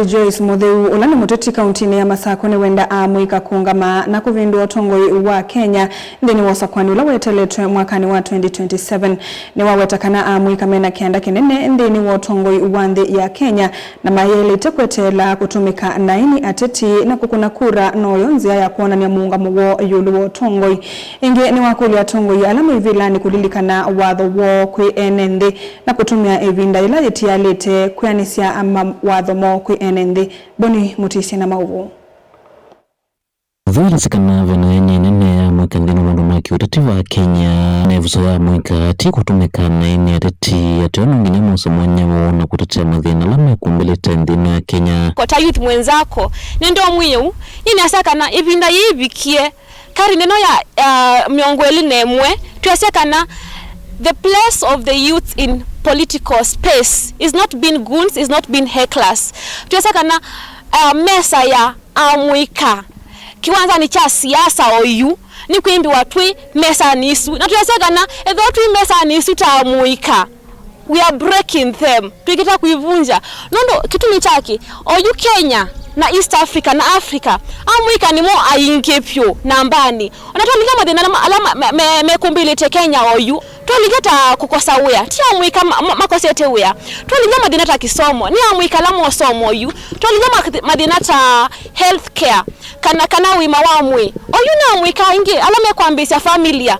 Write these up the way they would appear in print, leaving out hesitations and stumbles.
Joyce Mutheu ulani muteti kauntini ya Masako ni wenda amwika kuungama na kuvindua utongoi wa Kenya ndini wasakwani ula weteletwe mwakani wa 2027 ni wawetakana amwika mena kianda kinene ndini watongoi wa nthi ya Kenya na mayele tekwetela kutumika naini ateti na kukuna kura no yonzia ya kuona ni muungamo wo yulu watongoi inge ni wakuli atongoi alamu ivila ni kulilikana watho wo kwi enende na kutumia evinda ila yetia lete kuyanisia ama watho mo kwi enende boni mutisi na mauvu Vile sikana vena nene ya mwika ndini mandumaki utatiwa Kenya na ivuso ya mwika ati kutumika na ini atati ationu ngini musa mwanya na kutatia madhina lama kumbeleta ndini ya Kenya kota youth mwenzako nendo mwiu nini asaka na ivinda yibikie kari neno ya miongweli nemwe tuyasekana the place of the youth in political space is not being goons, is not being hecklers. Tuyasekana mesa ya amwika kiwanza ni cha siasa oyu ni kuimbi watui mesa nisu na tuyasekana edho watui mesa nisu ta amwika we are breaking them tukita kuivunja nondo kitu ni chaki oyu Kenya na East Africa na Africa amwika ni mo ainkepyo nambani onatolika madena alama mekumbili te Kenya oyu tuligeta kukosa wea ti amwika makosete wea tuliga madina ta kisomo ni amwika lamo somo oyu tuliga madina ta healthcare kana wima wamwe oyu na amwika ingi alame kwambisa family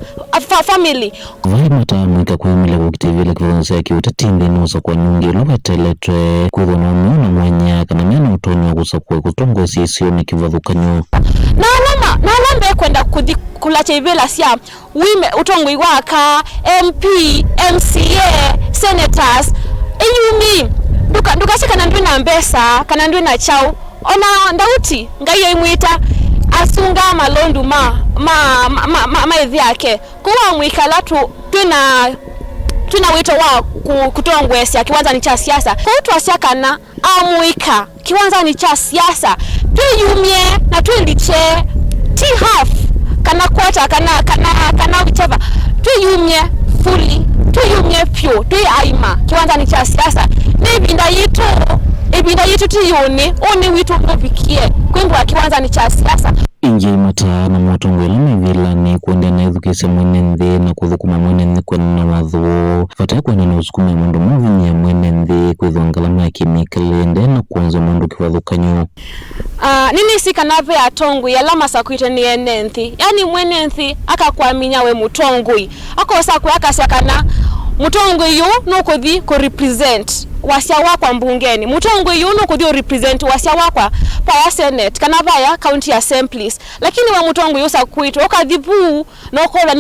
mata amwika kuimile kukitivile kivonza kiutatinde nusa kwa nyungi loveteletwe kuthona mwana mwanya kana mena utoni wa kusakwe kutongo sisio ni kivadhukanyo na alamba kwenda kulache ivela siya wime utongwi waka MP, MCA, senators eyumi ndukasi kanandwe na mbesa kanandwe na chao ona ndauti ngaiyo imwita asunga malondu ma idhi yake kuwa mwikalatu tuna wito wa kutongwesi kiwanza ni cha siasa kuutwa siakana amwika kiwanza ni cha siasa tuyumye na tuiliche ti half kana kwata kana whichever tuyumye fully tuyumye pyo tuyaima kiwanza ni cha siasa ibinda yitu tiyone oni witu mbikie kwingwa kiwanza ni cha siasa ingi mata na mwatongwela mivila ni kuende na edukise mwenende na kuthukuma mwenende kwena wathuo fata kwena na usukuma mwendo mwavini ya mwenende kwithwangalama ya kimikilende na kuanza mwendo kiwadhukanyo nini sika nave atongwi ya lama sakuite ni enenthi yani mwenenthi akakwaminya we mutongwi akosa kuyakasiakana mutongwi yu nukuthi kurepresent wasia wakwa mbungeni mutongwi yu nukuthi represent wasia wakwa pa senate kana vaya county assemblies lakini wa mutongwi yu sakuito okathibu nokola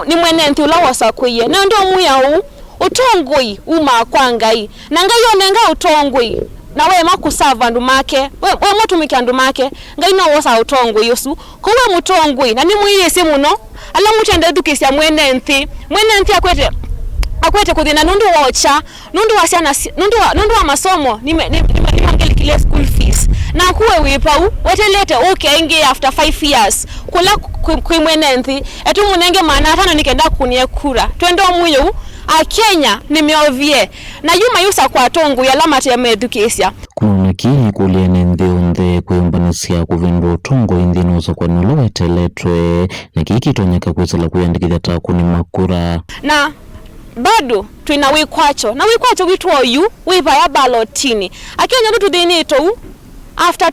ni mwenenthi ulawa sakuiye na ndo muya utongwi uma kwangai na ngayo nenga utongwi na we makusava ndumake we mutumika ndumake ngai no wosa utongwi yusu kuwe mutongwi na ni muyese muno ala mutende dukisia mwenenthi akwete kuthina nundu wocha nundu wasiana nundu wa masomo ni kile school fees na kuwe wipau wetelete ukenge after 5 years kula kwimwenenthi etu munenge mana tano nikenda kunie kura twendo muyo Kenya nimeovie na yuma yusa kwa tongu ya lamate ya medukesia kuna kii kuliene ndhe kuyumbanisia kuvindu utongo indhinuza kwa nulowe teletwe na kiki tonyaka kuisala kuyandikithia takuni makura na bado tuina wikwacho na wikwacho witu oyu wipa ya balotini Kenya ndu tudhinito after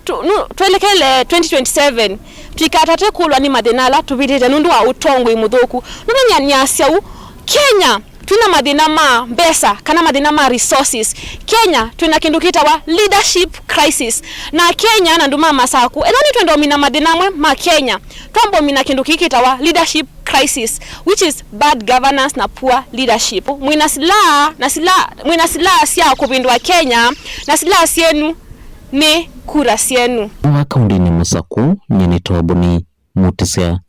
tuelekele 2027 tuikatate kulwa ni madinala tuvitete nundu wa utongo imuthuku nundu nyanyasya Kenya tuna madina ma mbesa kana madina ma resources Kenya tuna kindukita wa leadership crisis na Kenya na nduma masaku edani twendo mina madina mwe ma Kenya twambo mina kindukita wa leadership crisis which is bad governance na poor leadership mwina sila siya kupindwa Kenya na sila sienu ni kura sienu waka undini Masaku nyeni tobuni mutisia